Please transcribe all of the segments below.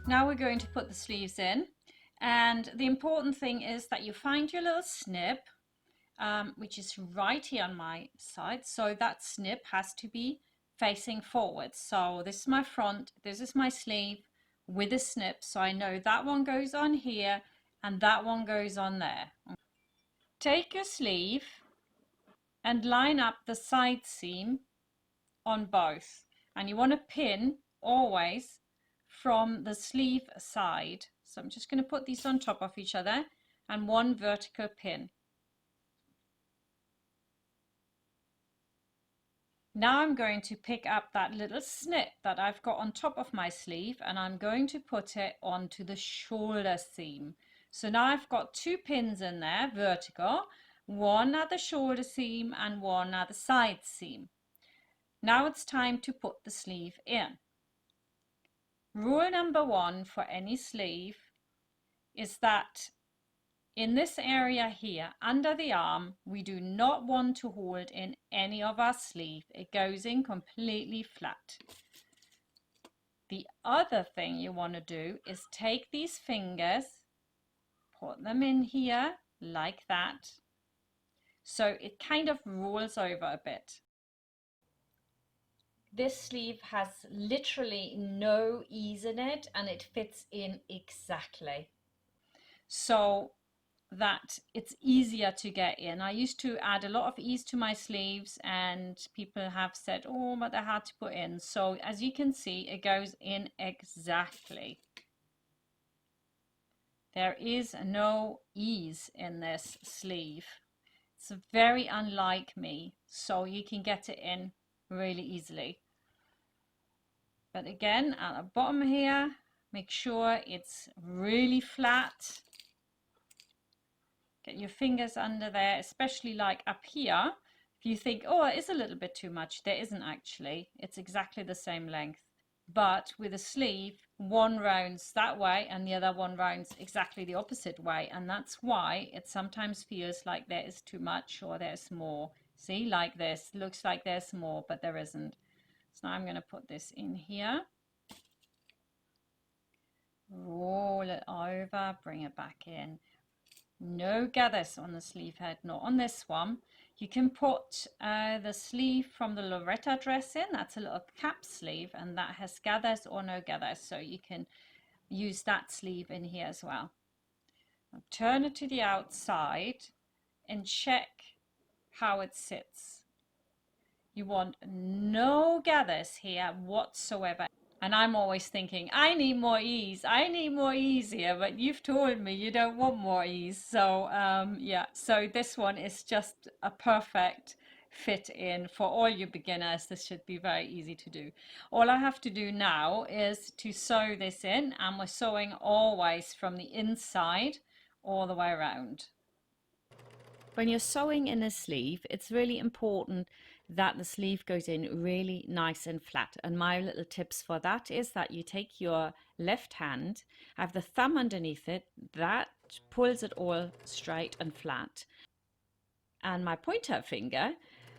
Now we're going to put the sleeves in, and the important thing is that you find your little snip, which is right here on my side. So that snip has to be facing forward. So this is my front, this is my sleeve with a snip. So I know that one goes on here and that one goes on there. Take your sleeve and line up the side seam on both. And you want to pin always from the sleeve side. So I'm just going to put these on top of each other and one vertical pin. Now I'm going to pick up that little snip that I've got on top of my sleeve and I'm going to put it onto the shoulder seam. So now I've got two pins in there, vertical, one at the shoulder seam and one at the side seam. Now it's time to put the sleeve in. Rule number one for any sleeve is that in this area here, under the arm, we do not want to hold in any of our sleeve. It goes in completely flat. The other thing you want to do is take these fingers, put them in here like that, so it kind of rolls over a bit. This sleeve has literally no ease in it and it fits in exactly, so that it's easier to get in. I used to add a lot of ease to my sleeves and people have said, oh, but they're hard to put in. So as you can see, it goes in exactly. There is no ease in this sleeve. It's very unlike me, so you can get it in really easily. But again, at the bottom here, make sure it's really flat. Get your fingers under there, especially like up here. If you think, oh, it is a little bit too much, there isn't actually. It's exactly the same length. But with a sleeve, one rounds that way and the other one rounds exactly the opposite way. And that's why it sometimes feels like there is too much or there's more. See, like this, looks like there's more, but there isn't. So now I'm going to put this in here. Roll it over, bring it back in. No gathers on the sleeve head, not on this one. You can put the sleeve from the Loretta dress in. That's a little cap sleeve and that has gathers or no gathers, so you can use that sleeve in here as well. Now turn it to the outside and check how it sits. You want no gathers here whatsoever. And I'm always thinking, I need more ease here, but you've told me you don't want more ease. So yeah, so this one is just a perfect fit in for all you beginners. This should be very easy to do. All I have to do now is to sew this in, and we're sewing always from the inside all the way around. When you're sewing in a sleeve, it's really important that the sleeve goes in really nice and flat. And my little tips for that is that you take your left hand, have the thumb underneath it, that pulls it all straight and flat. And my pointer finger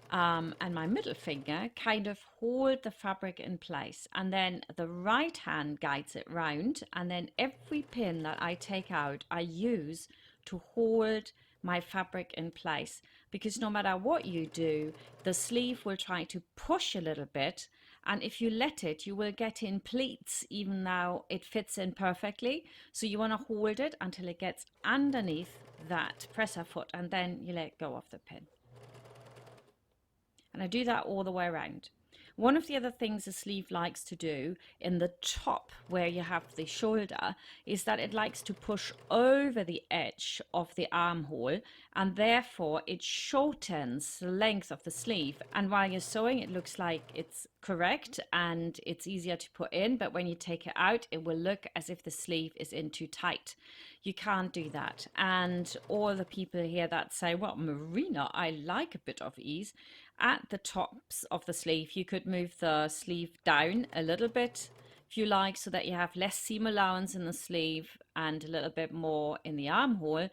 and my middle finger kind of hold the fabric in place. And then the right hand guides it round. And then every pin that I take out, I use to hold my fabric in place, because no matter what you do, the sleeve will try to push a little bit, and if you let it, you will get in pleats even though it fits in perfectly. So you want to hold it until it gets underneath that presser foot, and then you let go of the pin. And I do that all the way around. One of the other things the sleeve likes to do in the top where you have the shoulder is that it likes to push over the edge of the armhole, and therefore it shortens the length of the sleeve. And while you're sewing, it looks like it's correct and it's easier to put in, but when you take it out, it will look as if the sleeve is in too tight. You can't do that. And all the people here that say, well, Marina, I like a bit of ease. At the tops of the sleeve, you could move the sleeve down a little bit if you like, so that you have less seam allowance in the sleeve and a little bit more in the armhole.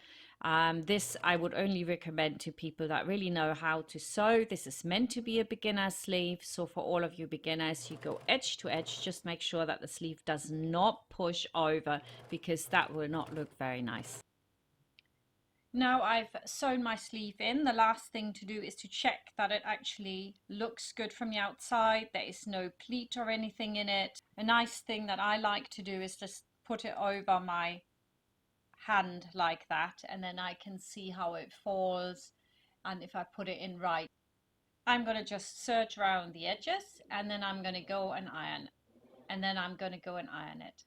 This I would only recommend to people that really know how to sew. This is meant to be a beginner sleeve. So for all of you beginners, you go edge to edge. Just make sure that the sleeve does not push over, because that will not look very nice. Now I've sewn my sleeve in, the last thing to do is to check that it actually looks good from the outside. There is no pleat or anything in it. A nice thing that I like to do is just put it over my hand like that, and then I can see how it falls, and if I put it in right. I'm going to just serge around the edges, and then I'm going to go and iron, it.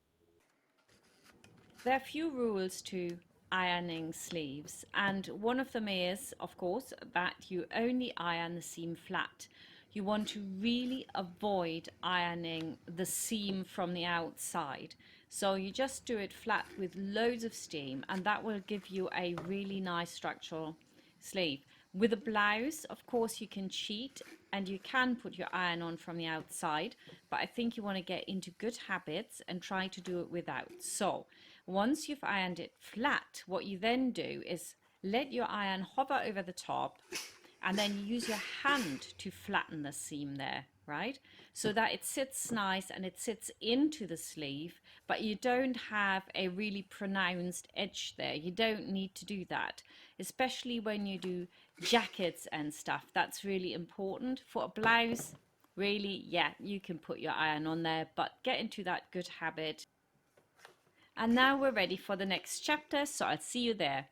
There are a few rules to ironing sleeves, and one of them is, of course, that you only iron the seam flat. You want to really avoid ironing the seam from the outside. So you just do it flat with loads of steam, and that will give you a really nice structural sleeve. With a blouse, of course, you can cheat and you can put your iron on from the outside, but I think you want to get into good habits and try to do it without. So once you've ironed it flat, what you then do is let your iron hover over the top, and then you use your hand to flatten the seam there, right? So that it sits nice and it sits into the sleeve, but you don't have a really pronounced edge there. You don't need to do that, especially when you do jackets and stuff. That's really important. For a blouse, really, yeah, you can put your iron on there, but get into that good habit. And now we're ready for the next chapter, so I'll see you there.